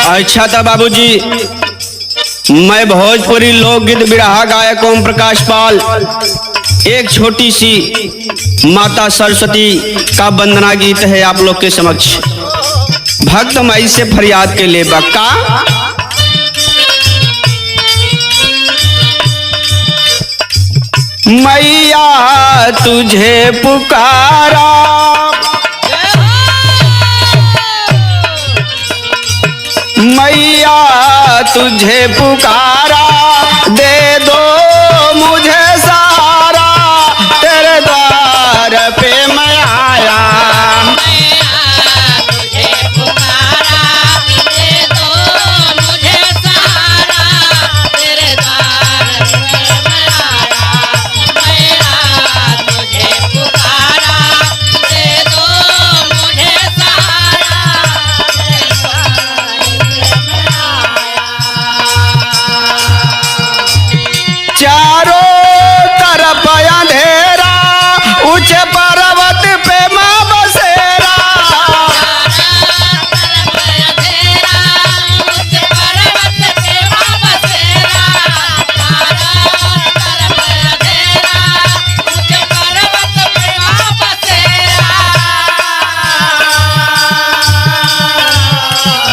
अच्छा था बाबूजी, मैं भोजपुरी लोकगीत बिरहा गायक ओम प्रकाश पाल एक छोटी सी माता सरस्वती का वंदना गीत है आप लोग के समक्ष। भक्त माई से फरियाद के लिए बक्का। मैया तुझे पुकारा, मैया तुझे पुकारा, दे दो मुझे सहारा, तेरे द्वार पे मैं आया। पर्वत पे माँ बसेरा,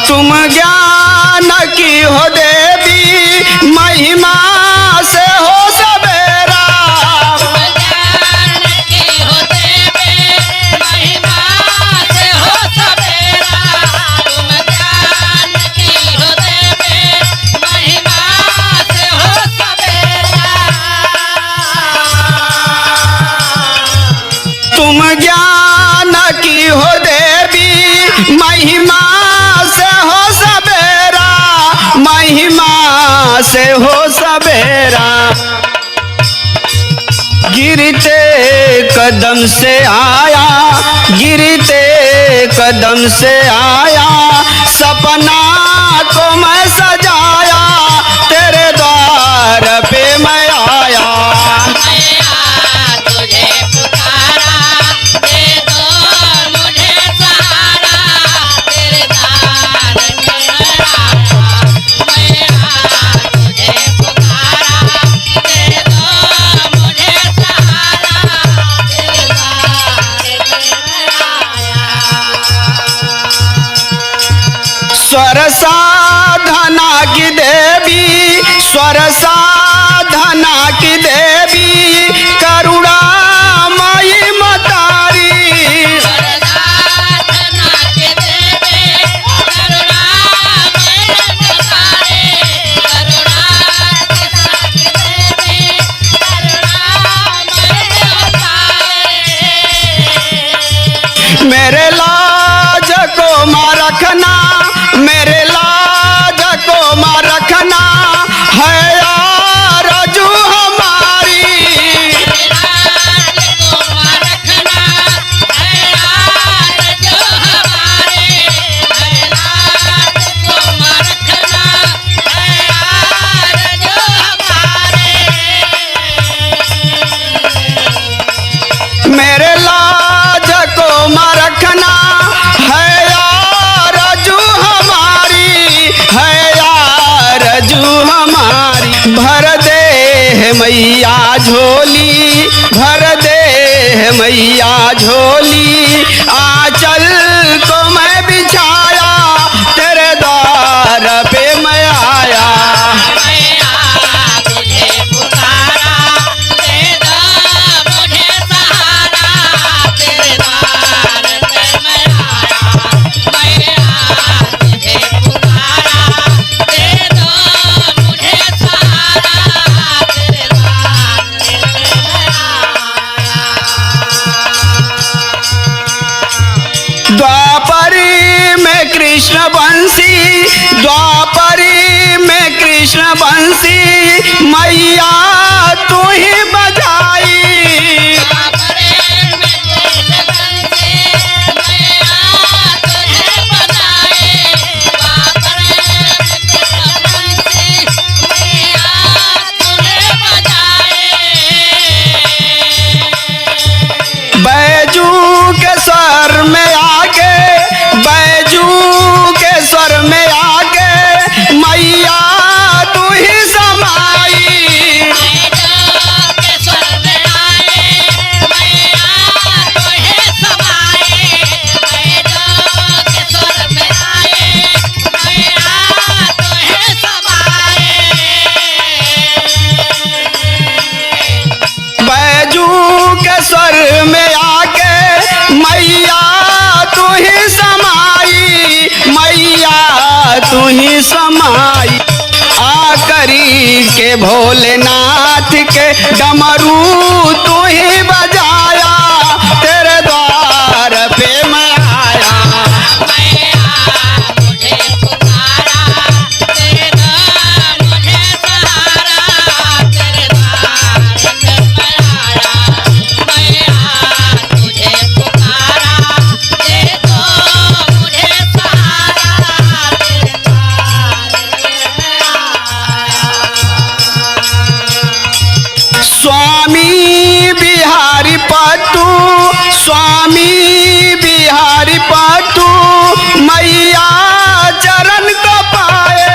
तुम ज्ञान की हो देवी, महिमा से हो सवेरा। तुम ज्ञान की हो देवी, महिमा से हो सवेरा, महिमा से हो सवेरा। गिरते कदम से आया, गिरते कदम से आया, सपना को मैं सजाया, तेरे द्वार पे मैं आया। स्वर साधना की देवी, स्वर साधना की देवी, करुणा माई मतारी। मेरे लाज को मां रखना, मेरे लाज को मां रखना, है आरज़ू हमारी। मेरे लाज को मां रखना, है आरज़ू हमारी, है आरज़ू हमारी। भर दे मैया झोली, भर दे मैया झोली, आंचल को मैं बिछाया, तेरे द्वार पे मैं आया। द्वापरी में कृष्ण बंसी, द्वापरी में कृष्ण बंसी, मैया तू ही बजाई। बैजू के स्वर में आके, बैजू के स्वर में आके, समाई। आकरी के भोलेनाथ के डमरू तू ही बजाया, तेरे द्वार पे मैं आया। स्वामी बिहारी पाटू, स्वामी बिहारी पाटू, मैया चरण को पाए।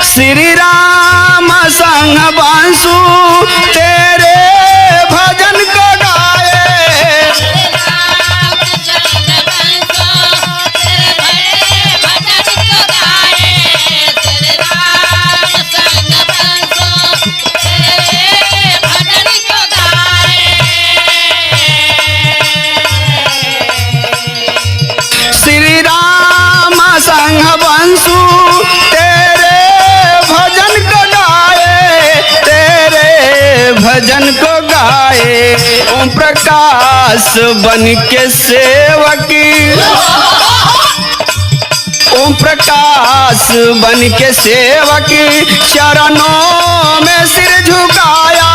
श्री राम संग बांसु तेरे भजन को गाए। श्री राम संग बंसु तेरे भजन को गाए, तेरे भजन को गाए। ओम प्रकाश बन के सेवकी, ओम प्रकाश बन के सेवकी, चरणों में सिर झुकाया।